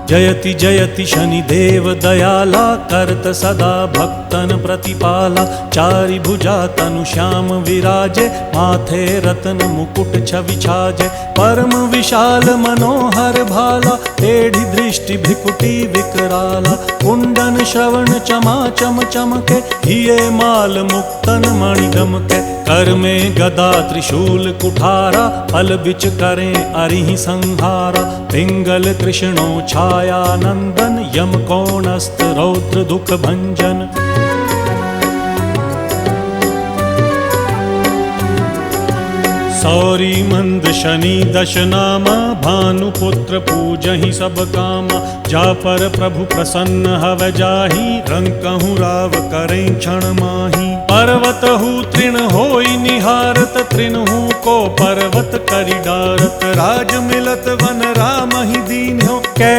जयति जयति शनिदेव दयाला, करत सदा भक्तन प्रतिपाला। चारि भुजा तनु श्याम विराजे, माथे रत्न मुकुट छवि छाजे। परम विशाल मनोहर भाला, टेढ़ी दृष्टि भ्रिकुटी विकराला। कुंडन श्रवण चमा चम चमके, हिये माल मुक्तन मणि दमके। कर में गदा त्रिशूल कुठारा, फल बिच करें अरिहि संहारा। पिंगल कृष्णो छाया नंदन, यम कोणस्थ रौद्र दुख भंजन। सौरी मंद शनि दश नामा, भानुपुत्र पूजहि सब कामा। जा पर प्रभु प्रसन्न हव जाहि, रंकहु राव करें क्षण माही। पर्वत हु तृण होई निहारत, तृणहु को पर्वत करि डारत। राज मिलत वन राम ही दीन्हो, कै